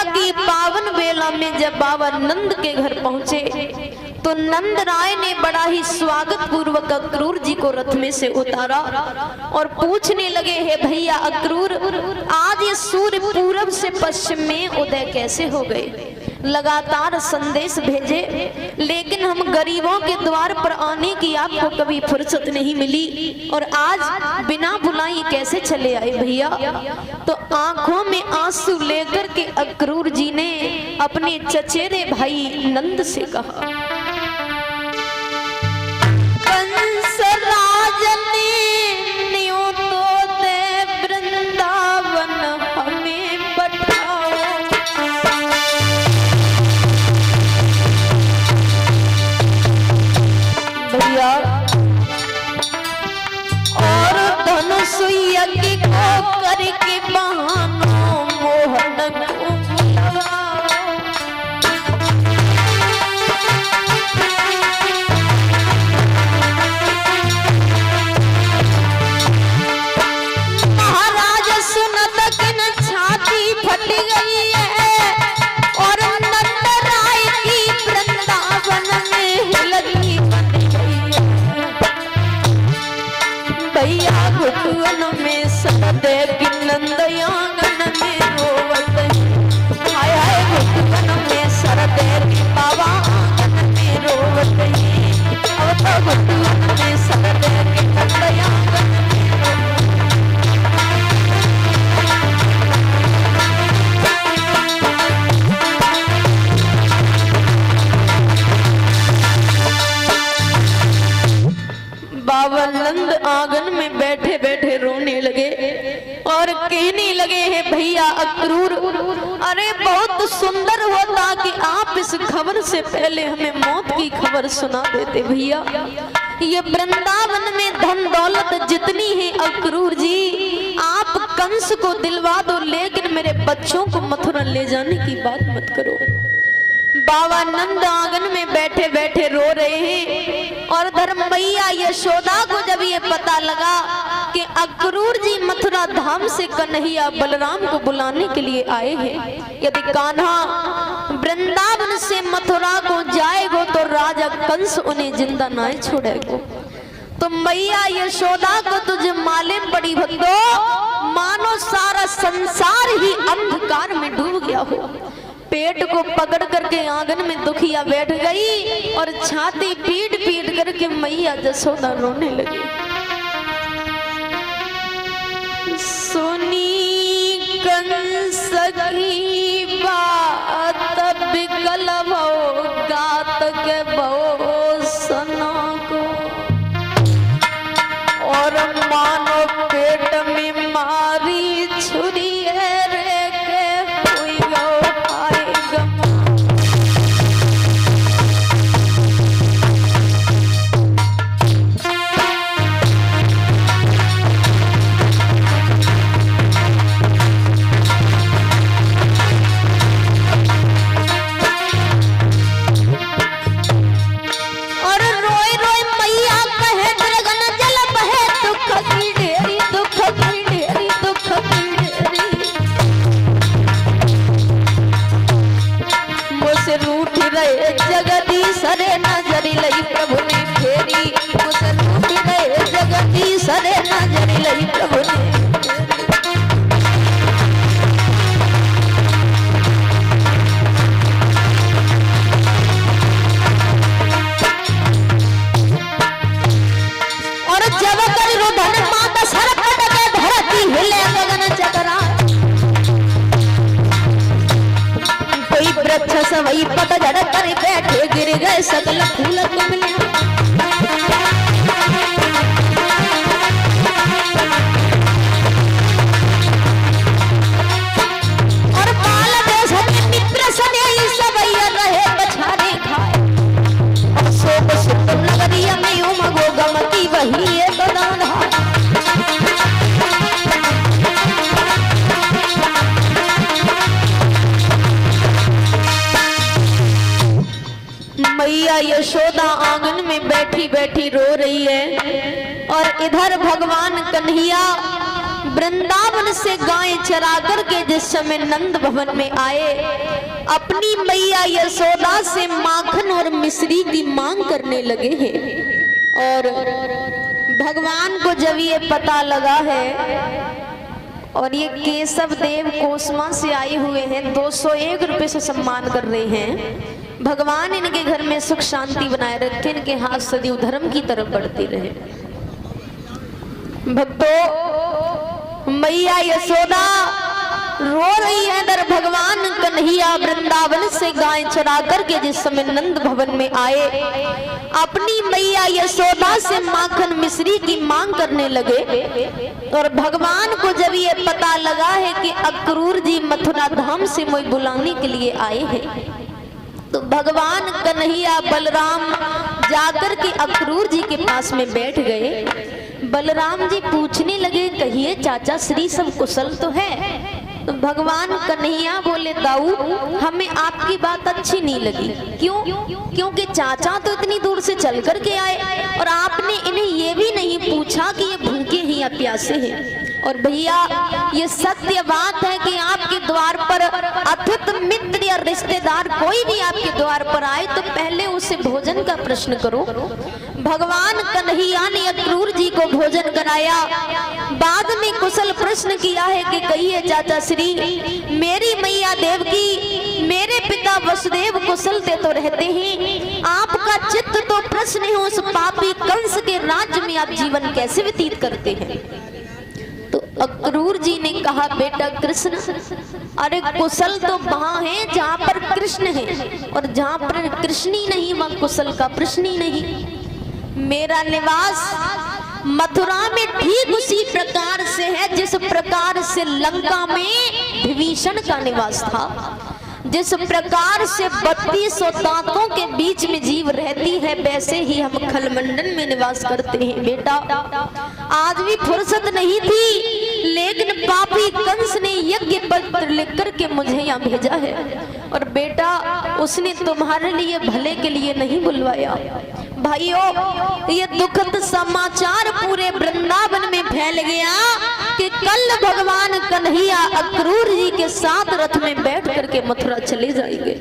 की पावन बेला में जब बाबा नंद के घर पहुंचे तो नंद राय ने बड़ा ही स्वागत पूर्वक अक्रूर जी को रथ में से उतारा और पूछने लगे, हे भैया अक्रूर, आज ये सूर्य पूरब से पश्चिम में उदय कैसे हो गए? लगातार संदेश भेजे लेकिन हम गरीबों के द्वार पर आने की आपको कभी फुर्सत नहीं मिली और आज बिना बुलाए कैसे चले आए भैया? तो आंखों में आंसू लेकर के अक्रूर जी ने अपने चचेरे भाई नंद से कहा, कंस राजन न्यों तो दे वृंदावन हमें पठाओ। भैया और धनुष यज्ञ को करके बहानों मोहन को बुलाओ। महाराज सुनत किन छाती फट गई है और नंद राय की वृंदावन में हिलती बन गई है। भैया घुटन में सरदे की नंद आंगन में रोवत है। हाय हाय घुटन में सरदे की बाबा आंगन में रोवत है। अब तो घुटन में सरदे की नंद आंगन में बाबा नंद आंगन में बैठे बैठे रोने लगे और कहने लगे, हैं भैया अक्रूर, अरे बहुत सुंदर होता कि आप इस खबर से पहले हमें मौत की खबर सुना देते भैया। ये वृंदावन में धन दौलत जितनी है अक्रूर जी, आप कंस को दिलवा दो लेकिन मेरे बच्चों को मथुरा ले जाने की बात मत करो। बाबा नंद आंगन में बैठे बैठे रो रहे हैं और धर्मैया यशोदा को जब ये पता लगा कि अक्रूर जी मथुरा धाम से कन्हैया बलराम को बुलाने के लिए आए हैं, यदि कान्हा वृंदावन से मथुरा को जाएगो तो राजा कंस उन्हें जिंदा ना छोड़ेगो। तो मैया यशोदा को तुझे मालूम पड़ी भक्तो, मानो सारा संसार ही अंधकार में डूब गया हो। पेट को पकड़ करके आंगन में दुखिया बैठ गई और छाती पीट पीट करके मैया यशोदा रोने लगी। सुनी कंस की बात बिकल भो गात के भो सना को और मानो पेट में मारी छुरी है रे के हुई गो आए गम। और रोई रोई मैया कहे गगन जल बहे दुख की ढेरी, दुख की ढेरी, दुख की ढेरी। मुझसे रूठ रहे जगदीश रे नजरी लई प्रभु ने फेरी। मुझसे रूठ रहे जगदीश रे नजरी लई प्रभु ने। और जब कर रुदन माता सरपट के धरती हिले गगन चकरा। कोई वृक्ष सवई पतझड़ कर बैठे गिर गए सकल फूल कमले। और बाल देश के मित्र सने सबैया रहे बछारे खाए। और शोक सुत नगरिया में उमगो गमती वही है बदान। मैया यशोदा आंगन में बैठी बैठी रो रही है और इधर भगवान कन्हैया वृंदावन से गाय चरा करके जिस समय नंद भवन में आए, अपनी मैया यशोदा से माखन और मिश्री की मांग करने लगे हैं। और भगवान को जब ये पता लगा है, और ये केशव देव कोसमा से आए हुए हैं, 201 रुपए से सम्मान कर रहे हैं, भगवान इनके घर में सुख शांति बनाए रखे, इनके हाथ सदैव धर्म की तरफ बढ़ते रहे। भक्तों, मैया यशोदा रो रही है, दर भगवान कन्हैया वृंदावन से गाय चरा करके जिस समय नंद भवन में आए, अपनी मैया यशोदा से माखन मिश्री की मांग करने लगे। और भगवान को जब ये पता लगा है कि अक्रूर जी मथुरा धाम से मुझे बुलाने के लिए आए हैं, तो भगवान कन्हैया बलराम जाकर के अक्रूर जी के पास में बैठ गए। बलराम जी पूछने लगे, कहिए चाचा श्री सब कुशल तो है? तो भगवान कन्हैया बोले, दाऊ हमें आपकी बात अच्छी नहीं लगी। क्यों? क्योंकि चाचा तो इतनी दूर से चल कर के आए और आपने इन्हें ये भी नहीं पूछा कि ये भूखे हैं या प्यासे हैं। और भैया ये सत्य बात है कि आपके द्वार पर अतिथि मित्र या रिश्तेदार कोई भी आपके द्वार पर आए तो पहले उसे भोजन का प्रश्न करो। भगवान कन्हैया ने अक्रूर जी को भोजन कराया, बाद में कुशल प्रश्न किया है कि कहिए चाचा श्री, मेरी मैया देवकी, मेरे पिता वसुदेव कुशल से तो रहते हैं, आपका चित्त तो प्रश्न है उस पापी कंस के राज्य में आप जीवन कैसे व्यतीत करते हैं? तो अक्रूर जी ने कहा, बेटा कृष्ण, अरे कुशल तो वहां है जहां पर कृष्ण है, और जहां पर कृष्ण ही नहीं वहां कुशल का प्रश्न ही नहीं। मेरा निवास मथुरा में ठीक उसी प्रकार से है जिस प्रकार से लंका में विभीषण का निवास था, जिस प्रकार से 32 दांतों के बीच में जीव रहती है, वैसे ही हम खलमंडल में निवास करते हैं। बेटा आज भी फुर्सत नहीं थी, लेकिन पापी कंस ने यज्ञ पत्र लिख करके मुझे यहाँ भेजा है, और बेटा उसने तुम्हारे लिए भले के लिए नहीं बुलवाया। भाइयों, ये दुखद समाचार पूरे वृंदावन में फैल गया कि कल भगवान कन्हैया अक्रूर जी के साथ रथ में बैठ करके मथुरा चले जाएंगे।